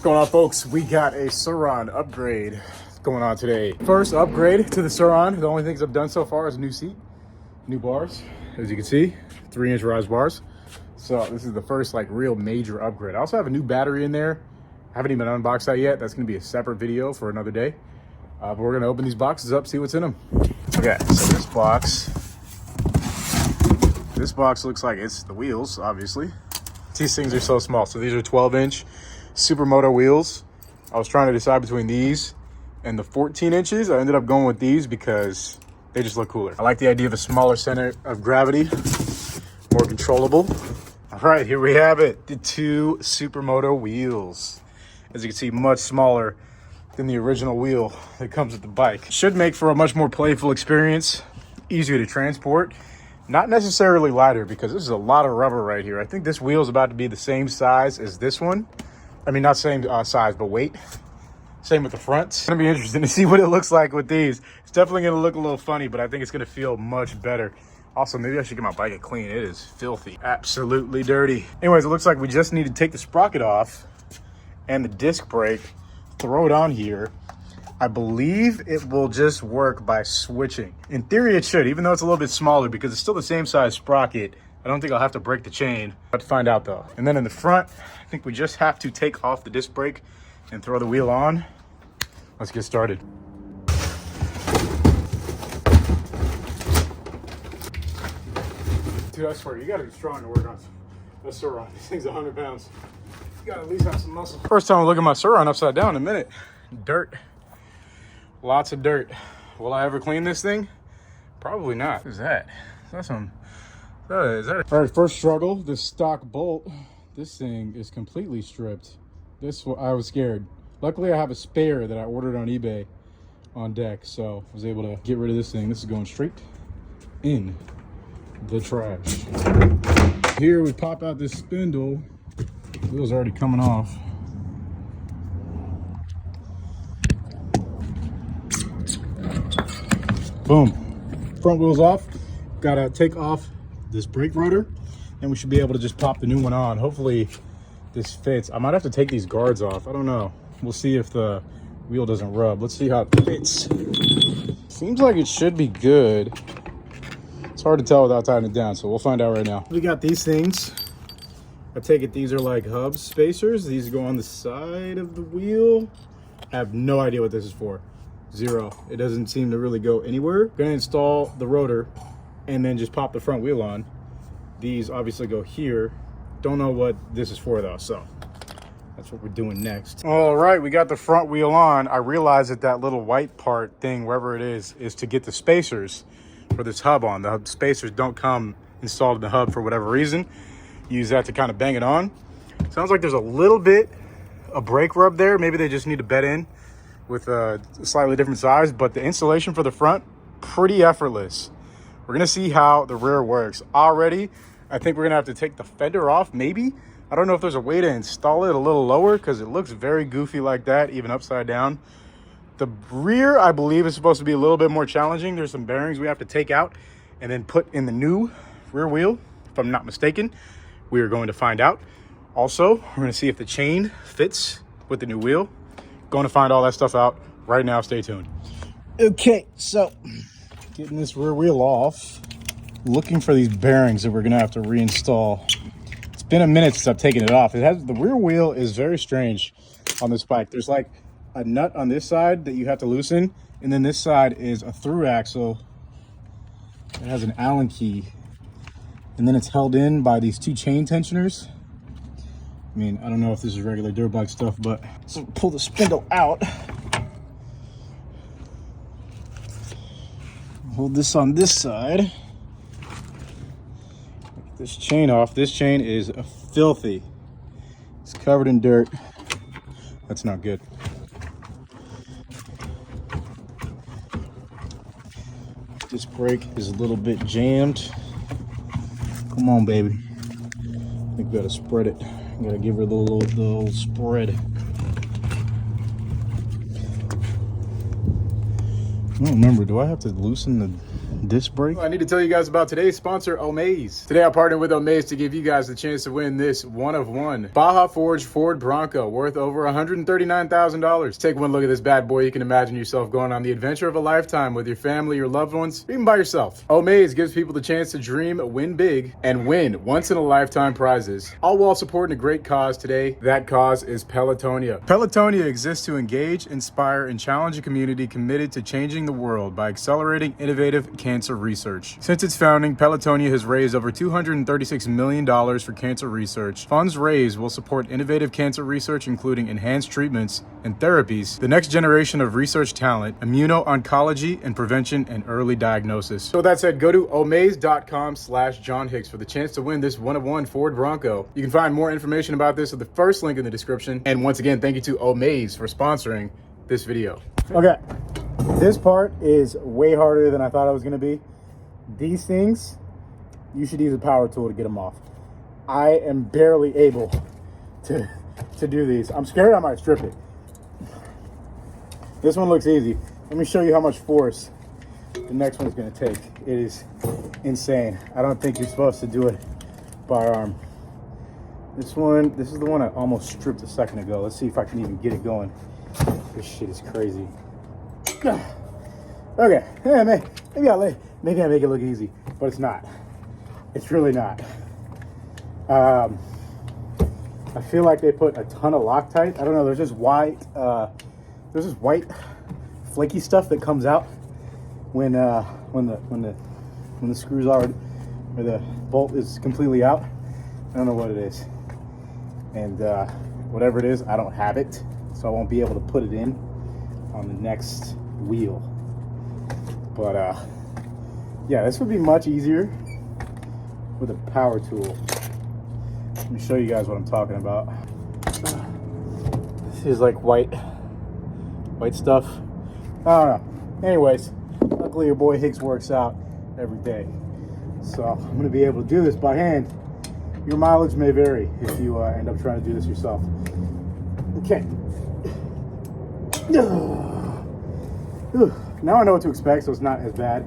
going on, folks? We got a Suron upgrade going on today. First upgrade to the Suron. The only things I've done so far is a new seat, new bars, as you can see, 3-inch rise bars. So this is the first like real major upgrade. I also have a new battery in there. I haven't even unboxed that yet. That's gonna be a separate video for another day. But we're gonna open these boxes up, see what's in them. Okay, so this box looks like it's the wheels, obviously. These things are so small. So these are 12-inch Supermoto wheels. I was trying to decide between these and the 14 inches. I ended up going with these because they just look cooler. I like the idea of a smaller center of gravity, more controllable. All right, here we have it. The 2 Supermoto wheels. As you can see, much smaller than the original wheel that comes with the bike. Should make for a much more playful experience, easier to transport. Not necessarily lighter because this is a lot of rubber right here. I think this wheel is about to be the same size as this one. I mean, not same size, but weight. Same with the front. It's gonna be interesting to see what it looks like with these. It's definitely gonna look a little funny, but I think it's gonna feel much better. Also, maybe I should get my bike clean. It is filthy, absolutely dirty. Anyways, it looks like we just need to take the sprocket off and the disc brake, throw it on here. I believe it will just work by switching. In theory, it should, even though it's a little bit smaller because it's still the same size sprocket. I don't think I'll have to break the chain. I'll have to find out though. And then in the front, I think we just have to take off the disc brake and throw the wheel on. Let's get started. Dude, I swear, you gotta be strong to work on a Suron. This thing's 100 pounds. You gotta at least have some muscle. First time I look at my Suron upside down in a minute. Dirt. Lots of dirt. Will I ever clean this thing? Probably not. What is that? Is that some... Is that all right, first struggle, this stock bolt. This thing is completely stripped. I was scared. Luckily, I have a spare that I ordered on eBay on deck, so I was able to get rid of this thing. This is going straight in the trash. Here we pop out this spindle. The wheel's already coming off. Boom. Front wheel's off. Gotta take off this brake rotor, and we should be able to just pop the new one on. Hopefully this fits. I might have to take these guards off. I don't know. We'll see if the wheel doesn't rub. Let's see how it fits. Seems like it should be good. It's hard to tell without tying it down, so we'll find out right now. We got these things. I take it these are like hub spacers. These go on the side of the wheel. I have no idea what this is for. Zero. It doesn't seem to really go anywhere. Gonna install the rotor and then just pop the front wheel on. These obviously go here. Don't know what this is for though, so that's what we're doing next. All right, we got the front wheel on. I realized that that little white part thing, wherever it is to get the spacers for this hub on. The hub spacers don't come installed in the hub for whatever reason. Use that to kind of bang it on. Sounds like there's a little bit of brake rub there. Maybe they just need to bed in with a slightly different size, but the installation for the front, pretty effortless. We're gonna see how the rear works. Already, I think we're gonna have to take the fender off, maybe. I don't know if there's a way to install it a little lower because it looks very goofy like that, even upside down. The rear, I believe, is supposed to be a little bit more challenging. There's some bearings we have to take out and then put in the new rear wheel, if I'm not mistaken. We are going to find out. Also, we're gonna see if the chain fits with the new wheel. Going to find all that stuff out right now. Stay tuned. Okay, so getting this rear wheel off, looking for these bearings that we're gonna have to reinstall. It's been a minute since I've taken it off. The rear wheel is very strange on this bike. There's like a nut on this side that you have to loosen, and then this side is a through axle. It has an Allen key, and then it's held in by these 2 chain tensioners. I mean, I don't know if this is regular dirt bike stuff, but so pull the spindle out. Hold this on this side. Get this chain off. This chain is filthy. It's covered in dirt. That's not good. This brake is a little bit jammed. Come on, baby. I think we gotta spread it. Gotta give her the little spread. I don't remember. Do I have to loosen the disc brake. I need to tell you guys about today's sponsor, Omaze. Today I partnered with Omaze to give you guys the chance to win this one-of-one Baja Forged Ford Bronco worth over $139,000. Take one look at this bad boy. You can imagine yourself going on the adventure of a lifetime with your family, your loved ones, or even by yourself. Omaze gives people the chance to dream, win big, and win once-in-a-lifetime prizes, all while supporting a great cause today. That cause is Pelotonia. Pelotonia exists to engage, inspire, and challenge a community committed to changing the world by accelerating innovative cancer research. Since its founding, Pelotonia has raised over $236 million for cancer research. Funds raised will support innovative cancer research, including enhanced treatments and therapies, the next generation of research talent, immuno-oncology, and prevention and early diagnosis. So with that said, go to omaze.com/John Hicks for the chance to win this one-of-one Ford Bronco. You can find more information about this at the first link in the description. And once again, thank you to Omaze for sponsoring this video. Okay, this part is way harder than I thought it was gonna be. These things, you should use a power tool to get them off. I am barely able to do these. I'm scared I might strip it. This one looks easy. Let me show you how much force the next one's gonna take. It is insane. I don't think you're supposed to do it by arm. This is the one I almost stripped a second ago. Let's see if I can even get it going. This shit is crazy. Okay, yeah, maybe I make it look easy, but it's not. It's really not. I feel like they put a ton of Loctite. I don't know. There's this white flaky stuff that comes out when the screws are, or the bolt is completely out. I don't know what it is, and whatever it is, I don't have it, so I won't be able to put it in on the next wheel. But yeah, this would be much easier with a power tool. Let me show you guys what I'm talking about. This is like white stuff. I don't know. Anyways, luckily your boy Hicks works out every day, so I'm gonna be able to do this by hand. Your mileage may vary if you end up trying to do this yourself. Okay. Now I know what to expect, so it's not as bad.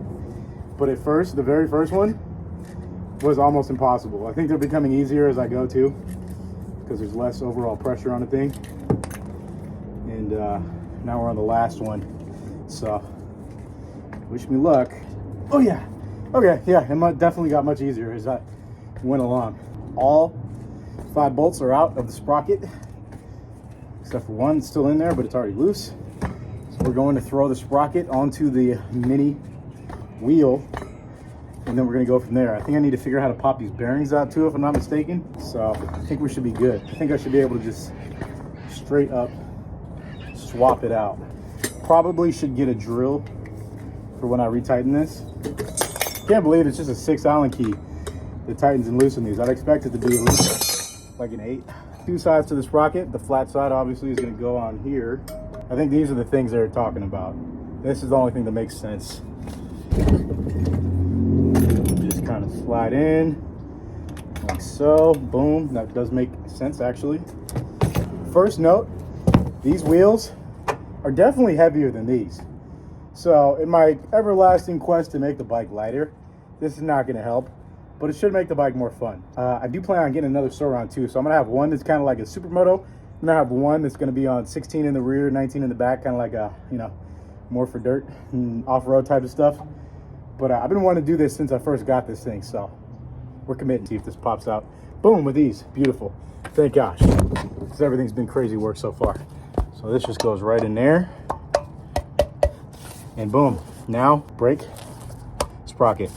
But at first, the very first one was almost impossible. I think they're becoming easier as I go too, because there's less overall pressure on the thing. And now we're on the last one. So, wish me luck. Oh yeah. Okay, yeah, it definitely got much easier as I went along. All 5 bolts are out of the sprocket, except for one still in there, but it's already loose. So we're going to throw the sprocket onto the mini wheel, and then we're going to go from there. I think I need to figure out how to pop these bearings out too, if I'm not mistaken. So I think we should be good. I think I should be able to just straight up swap it out. Probably should get a drill for when I retighten this. Can't believe it's just a 6 Allen key that tightens and loosens these. I'd expect it to be at least like an 8. 2 sides to the sprocket. The flat side obviously is going to go on here. I think these are the things they're talking about. This is the only thing that makes sense. Just kind of slide in like so. Boom. That does make sense actually. First note, these wheels are definitely heavier than these. So in my everlasting quest to make the bike lighter, this is not going to help, but it should make the bike more fun. I do plan on getting another Sur-Ron too, so I'm gonna have one that's kind of like a Supermoto, and I have one that's gonna be on 16 in the rear, 19 in the back, kind of like a, you know, more for dirt and off-road type of stuff. But I've been wanting to do this since I first got this thing, so we're committing. See if this pops out. Boom, with these. Beautiful. Thank gosh, because everything's been crazy work so far. So this just goes right in there, and boom. Now brake, sprocket.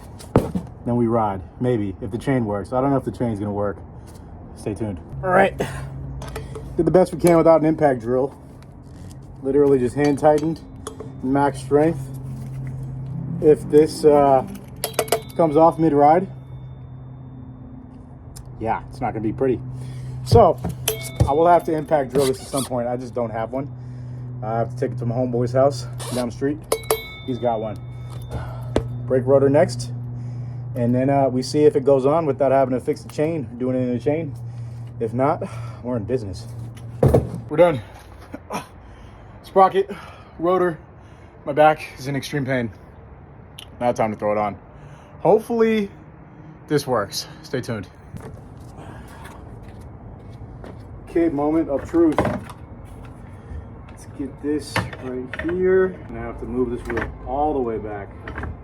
Then we ride, maybe, if the chain works. I don't know if the chain's gonna work. Stay tuned. All right, did the best we can without an impact drill. Literally just hand tightened, max strength. If this comes off mid-ride, yeah, it's not gonna be pretty. So, I will have to impact drill this at some point. I just don't have one. I have to take it to my homeboy's house down the street. He's got one. Brake rotor next. And then we see if it goes on without having to fix the chain, doing it in the chain. If not, we're in business. We're done. Sprocket, rotor, my back is in extreme pain. Now time to throw it on. Hopefully this works. Stay tuned. Okay, moment of truth. Let's get this right here. And I have to move this wheel all the way back.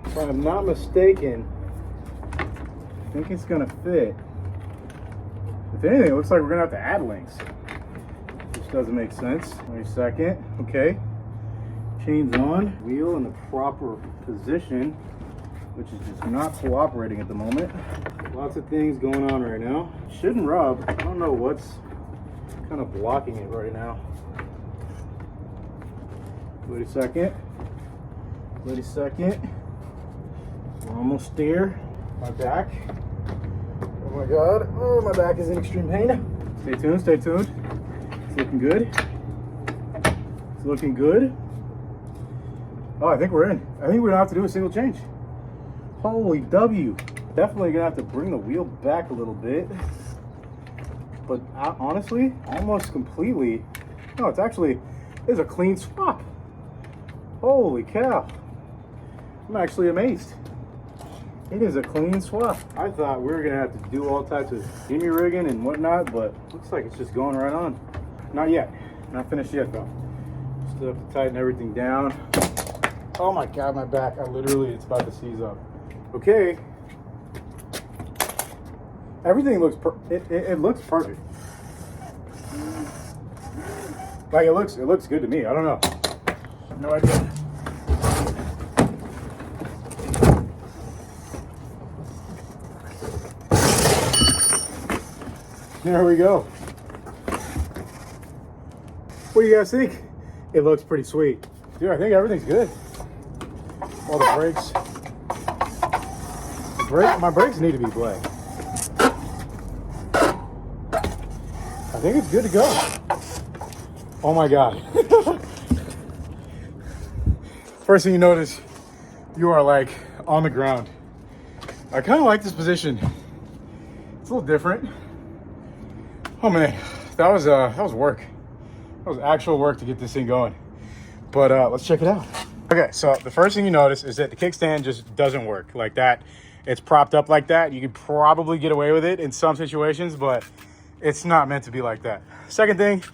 If I'm not mistaken, I think it's gonna fit. If anything, it looks like we're gonna have to add links, which doesn't make sense. Wait a second. Okay, chains on, wheel in the proper position, which is just not cooperating at the moment. Lots of things going on right now. Shouldn't rub. I don't know what's kind of blocking it right now. Wait a second. Wait a second. We're almost there. My back. Oh my god. Oh, my back is in extreme pain. Stay tuned, stay tuned. It's looking good. It's looking good. Oh, I think we're in. I think we're gonna have to do a single change. Holy W. Definitely gonna have to bring the wheel back a little bit. But honestly, almost completely. No, it's a clean swap. Holy cow. I'm actually amazed. It is a clean swap. I thought we were gonna have to do all types of jimmy rigging and whatnot, but looks like it's just going right on. Not yet. Not finished yet though. Still have to tighten everything down. Oh my god, my back. It's about to seize up. Okay. Everything looks it looks perfect. Like it looks good to me. I don't know. No idea. There we go. What do you guys think? It looks pretty sweet. Dude, I think everything's good. All the brakes. My brakes need to be black. I think it's good to go. Oh my god. First thing you notice, you are like on the ground. I kind of like this position. It's a little different. Oh man, that was work. That was actual work to get this thing going. But let's check it out. Okay, so the first thing you notice is that the kickstand just doesn't work like that. It's propped up like that. You could probably get away with it in some situations, but it's not meant to be like that. Second thing,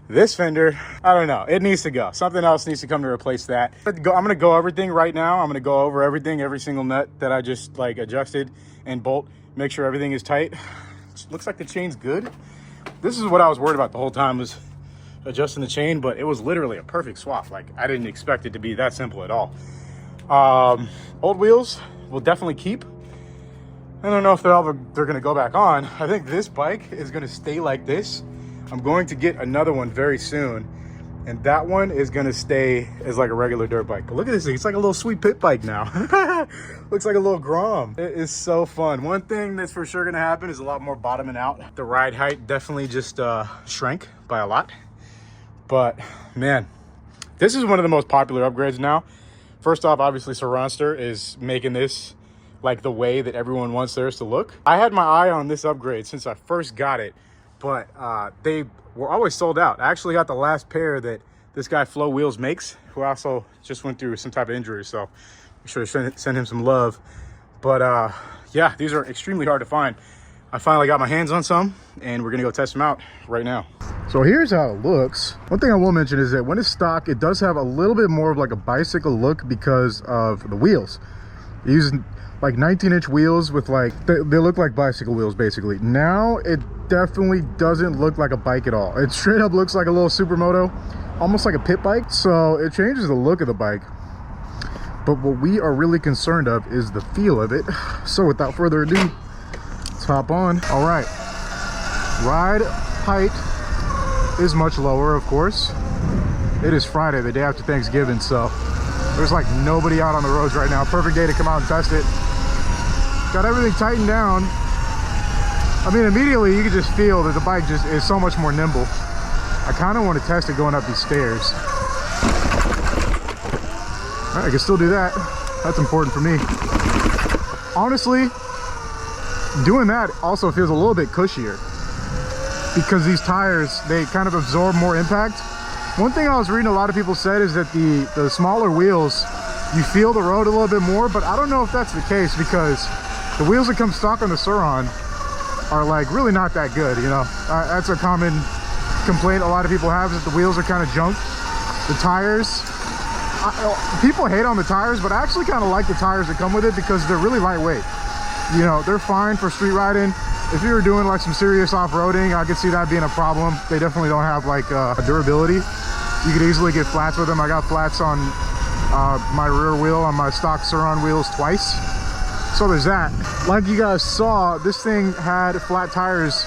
this fender, I don't know, it needs to go. Something else needs to come to replace that. I'm gonna go everything right now. I'm gonna go over everything, every single nut that I just like adjusted and bolt, make sure everything is tight. Looks like the chain's good. This is what I was worried about the whole time, was adjusting the chain, but it was literally a perfect swap. Like, I didn't expect it to be that simple at all. Old wheels will definitely keep. I don't know if they're gonna go back on. I think this bike is gonna stay like this. I'm going to get another one very soon, and that one is gonna stay as like a regular dirt bike. But look at this thing, it's like a little sweet pit bike now. Looks like a little Grom. It is so fun. One thing that's for sure gonna happen is a lot more bottoming out. The ride height definitely just shrank by a lot. But man, this is one of the most popular upgrades now. First off, obviously Seronster is making this like the way that everyone wants theirs to look. I had my eye on this upgrade since I first got it, but they were always sold out. I actually got the last pair that this guy Flow Wheels makes, who also just went through some type of injury, so make sure to send him some love. But yeah, these are extremely hard to find. I finally got my hands on some, and we're gonna go test them out right now. So here's how it looks. One thing I will mention is that when it's stock, it does have a little bit more of like a bicycle look because of the wheels. It uses like 19-inch wheels with like, they look like bicycle wheels basically. Now it definitely doesn't look like a bike at all. It straight up looks like a little Supermoto, almost like a pit bike. So it changes the look of the bike. But what we are really concerned of is the feel of it. So without further ado, let's hop on. All right, ride height is much lower, of course. It is Friday, the day after Thanksgiving, so there's like nobody out on the roads right now. Perfect day to come out and test it. Got everything tightened down. I mean, immediately you can just feel that the bike just is so much more nimble. I kind of want to test it going up these stairs. All right, I can still do that. That's important for me. Honestly, doing that also feels a little bit cushier because these tires, they kind of absorb more impact. One thing I was reading a lot of people said is that the smaller wheels you feel the road a little bit more, but I don't know if that's the case because the wheels that come stock on the Sur-Ron are like really not that good, you know. That's a common complaint a lot of people have, is that the wheels are kind of junk. The tires, people hate on the tires, but I actually kind of like the tires that come with it because they're really lightweight. You know, they're fine for street riding. If you were doing like some serious off-roading, I could see that being a problem. They definitely don't have like durability. You could easily get flats with them. I got flats on my rear wheel on my stock Sur-Ron wheels twice. So there's that. Like you guys saw, this thing had flat tires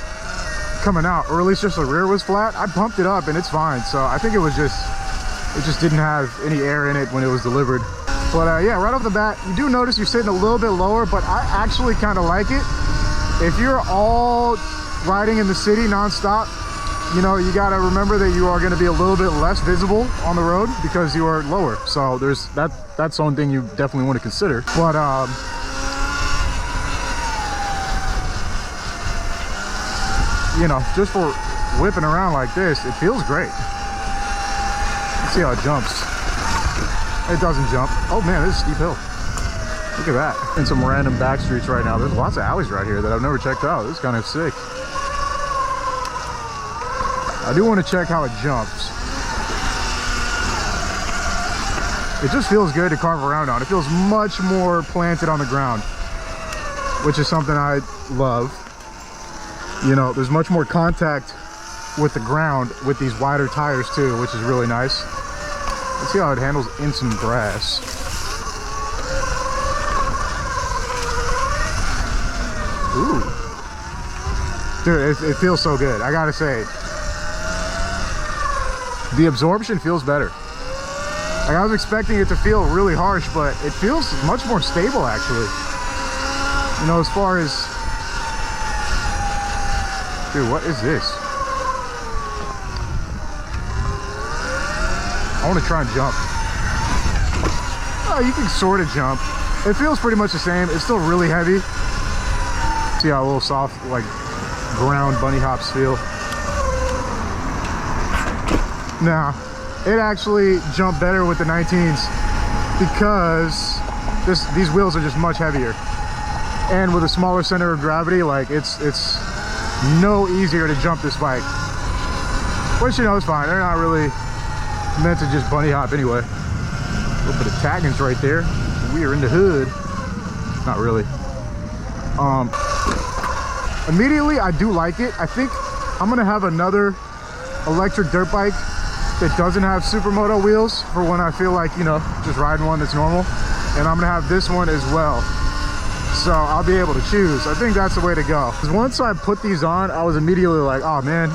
coming out, or at least just the rear was flat. I pumped it up and it's fine. So I think it just didn't have any air in it when it was delivered. But yeah, right off the bat, you do notice you're sitting a little bit lower, but I actually kind of like it. If you're all riding in the city non-stop, you know, you got to remember that you are going to be a little bit less visible on the road because you are lower. So there's that's one thing you definitely want to consider. But you know, just for whipping around like this, it feels great. Let's see how it jumps. It doesn't jump. Oh man, this is a steep hill. Look at that. In some random back streets right now. There's lots of alleys right here that I've never checked out. This is kind of sick. I do want to check how it jumps. It just feels good to carve around on. It feels much more planted on the ground, which is something I love. You know, there's much more contact with the ground with these wider tires too, which is really nice. Let's see how it handles in some grass. Ooh. Dude, it feels so good. I gotta say, the absorption feels better. Like, I was expecting it to feel really harsh, but it feels much more stable actually. You know, as far as, dude, what is this? I want to try and jump. Oh, you can sort of jump. It feels pretty much the same. It's still really heavy. See how a little soft, like, ground bunny hops feel. Now, it actually jumped better with the 19s because these wheels are just much heavier. And with a smaller center of gravity, like, it's no easier to jump this bike. Which, you know, is fine. They're not really meant to just bunny hop anyway. A little bit of taggins right there. We are in the hood. Not really. Immediately, I do like it. I think I'm gonna have another electric dirt bike that doesn't have Supermoto wheels for when I feel like, you know, just riding one that's normal. And I'm gonna have this one as well. So I'll be able to choose. I think that's the way to go. Because once I put these on, I was immediately like, oh man,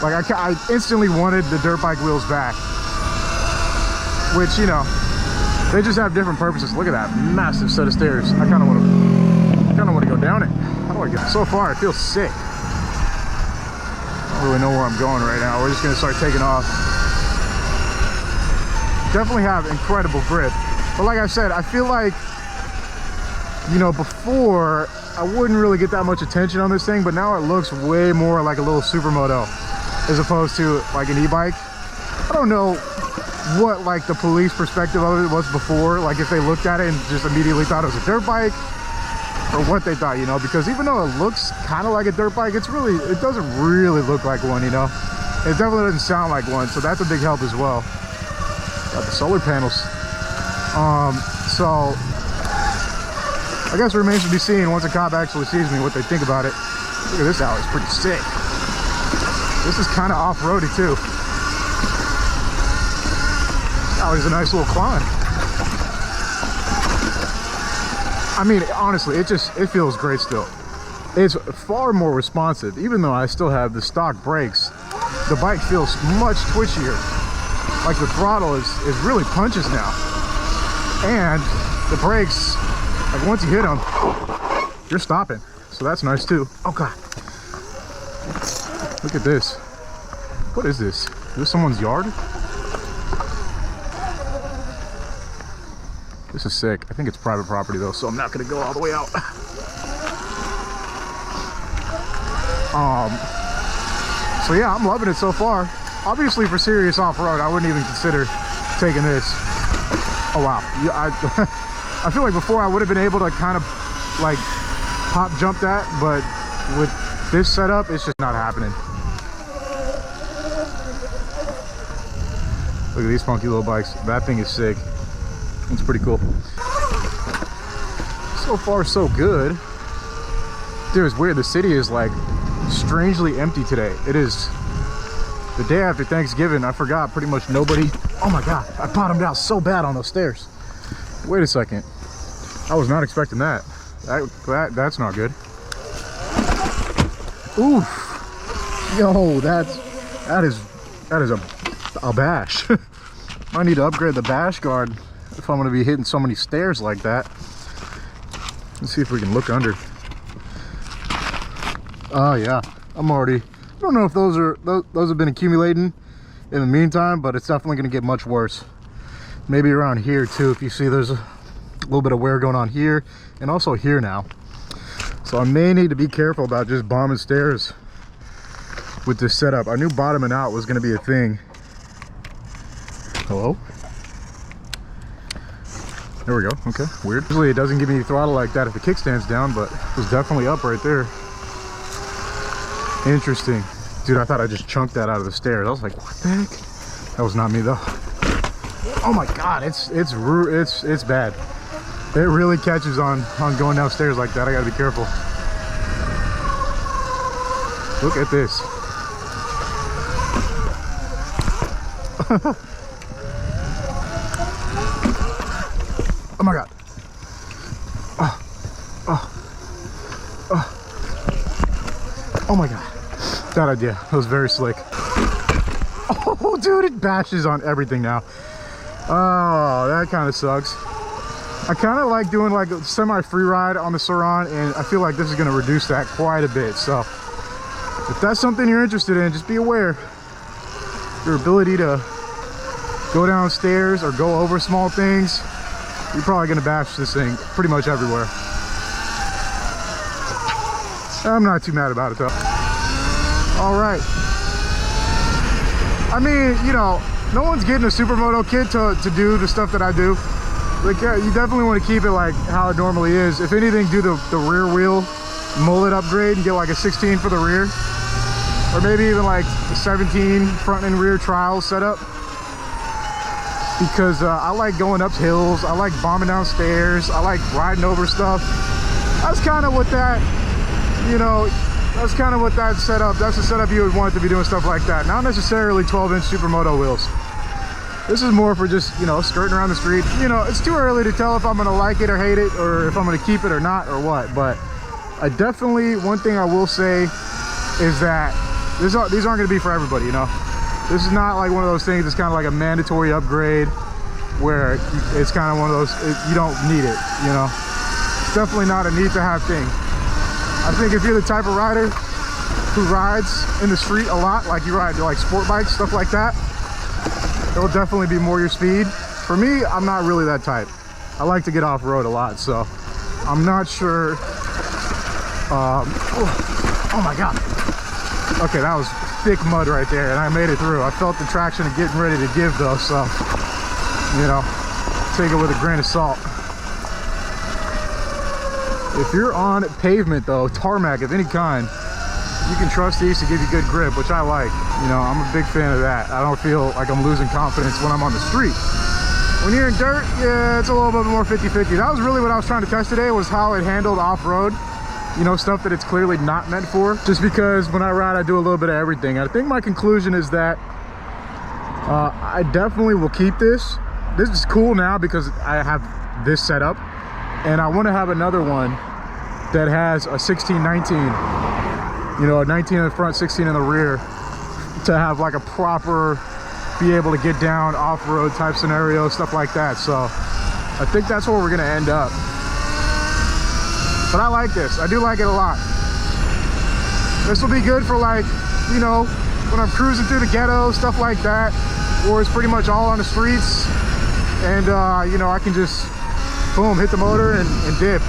like I instantly wanted the dirt bike wheels back. Which, you know, they just have different purposes. Look at that massive set of stairs. I kind of want to go down it. How do I get? So far, it feels sick. I don't really know where I'm going right now. We're just gonna start taking off. Definitely have incredible grip. But like I said, I feel like, you know, before I wouldn't really get that much attention on this thing, but now it looks way more like a little Supermoto as opposed to like an e-bike. I don't know what like the police perspective of it was before, like if they looked at it and just immediately thought it was a dirt bike or what they thought, you know, because even though it looks kind of like a dirt bike, it doesn't really look like one, you know. It definitely doesn't sound like one, so that's a big help as well. Got the solar panels. So I guess it remains to be seen once a cop actually sees me what they think about it. Look at this alley, it's pretty sick. This is kind of off-roady too. Alley's a nice little climb. I mean, honestly, it feels great still. It's far more responsive, even though I still have the stock brakes. The bike feels much twitchier. Like the throttle is really punches now. And the brakes, like once you hit them, you're stopping. So that's nice too. Oh God. Look at this. What is this? Is this someone's yard? This is sick. I think it's private property though, so I'm not gonna go all the way out. So yeah, I'm loving it so far. Obviously for serious off-road, I wouldn't even consider taking this. Oh wow, yeah, I feel like before I would have been able to kind of like pop jump that, but with this setup, it's just not happening. Look at these funky little bikes. That thing is sick. It's pretty cool. So far, so good. Dude, it's weird. The city is like strangely empty today. It is the day after Thanksgiving. I forgot pretty much nobody. Oh my God, I bottomed out so bad on those stairs. Wait a second. I was not expecting that. That's not good. Oof. Yo, that is a bash. I need to upgrade the bash guard if I'm going to be hitting so many stairs like that. Let's see if we can look under. Oh yeah, I'm already. I don't know if those have been accumulating in the meantime, but it's definitely going to get much worse. Maybe around here too. If you see, there's a little bit of wear going on here and also here now. So I may need to be careful about just bombing stairs with this setup. I knew bottoming out was going to be a thing. Hello? There we go. Okay, weird. Usually it doesn't give me throttle like that if the kickstand's down, but it was definitely up right there. Interesting. Dude, I thought I just chunked that out of the stairs. I was like, what the heck? That was not me though. Oh my God, it's bad. It really catches on going downstairs like that. I gotta be careful. Look at this. Oh my God. Oh my God. That idea. That was very slick. Oh, dude, it bashes on everything now. Oh, that kind of sucks. I kind of like doing like a semi-free ride on the Serena, and I feel like this is going to reduce that quite a bit. So if that's something you're interested in, just be aware. Your ability to go downstairs or go over small things, you're probably going to bash this thing pretty much everywhere. I'm not too mad about it though. All right. I mean, you know, no one's getting a Supermoto kit to do the stuff that I do. Like, yeah, you definitely want to keep it like how it normally is. If anything, do the rear wheel mullet upgrade and get like a 16 for the rear. Or maybe even like a 17 front and rear trial setup. Because I like going up hills. I like bombing downstairs. I like riding over stuff. That's kind of what that, you know, that's kind of what that setup, that's the setup you would want to be doing stuff like that. Not necessarily 12-inch Supermoto wheels. This is more for just, you know, skirting around the street. You know, it's too early to tell if I'm going to like it or hate it, or if I'm going to keep it or not, or what. But I definitely, one thing I will say is that these aren't going to be for everybody, you know. This is not like one of those things that's kind of like a mandatory upgrade where it's kind of one of those, you don't need it, you know. It's definitely not a need to have thing. I think if you're the type of rider who rides in the street a lot, like you ride like sport bikes, stuff like that, it'll definitely be more your speed. For me, I'm not really that type. I like to get off-road a lot, so I'm not sure. Oh my God. Okay, that was thick mud right there, and I made it through. I felt the traction of getting ready to give though, so, you know, take it with a grain of salt. If you're on pavement though, tarmac of any kind, you can trust these to give you good grip, which I like. You know, I'm a big fan of that. I don't feel like I'm losing confidence when I'm on the street. When you're in dirt, yeah, it's a little bit more 50-50. That was really what I was trying to test today, was how it handled off-road. You know, stuff that it's clearly not meant for. Just because when I ride, I do a little bit of everything. I think my conclusion is that I definitely will keep this. This is cool now because I have this set up. And I want to have another one that has a 16-19, you know, a 19 in the front, 16 in the rear, to have like a proper, be able to get down off-road type scenario, stuff like that. So I think that's where we're going to end up. But I like this. I do like it a lot. This will be good for, like, you know, when I'm cruising through the ghetto, stuff like that, or it's pretty much all on the streets. And, you know, I can just boom, hit the motor and dip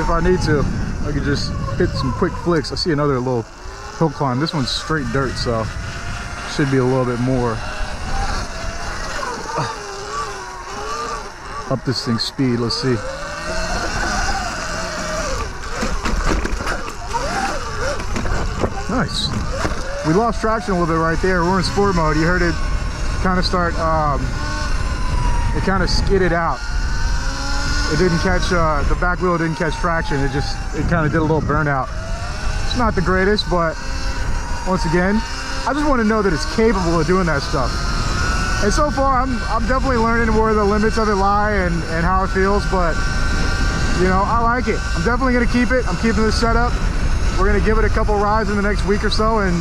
if I need to. I could just hit some quick flicks. I see another little hill climb. This one's straight dirt, so should be a little bit more. up this thing's speed. Let's see. Nice. We lost traction a little bit right there. We're in sport mode. You heard it kind of start, it kind of skidded out. It didn't catch, the back wheel didn't catch traction. It kind of did a little burnout. It's not the greatest, but once again, I just want to know that it's capable of doing that stuff. And so far, I'm definitely learning where the limits of it lie and how it feels, but you know, I like it. I'm definitely going to keep it. I'm keeping this setup. We're going to give it a couple rides in the next week or so and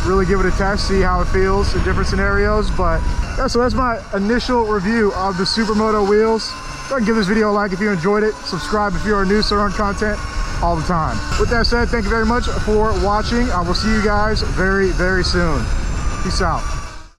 really give it a test, see how it feels in different scenarios. But yeah, so that's my initial review of the Supermoto wheels. Go ahead and give this video a like if you enjoyed it. Subscribe if you are new, so on content all the time. With that said, thank you very much for watching. I will see you guys very, very soon. Peace out.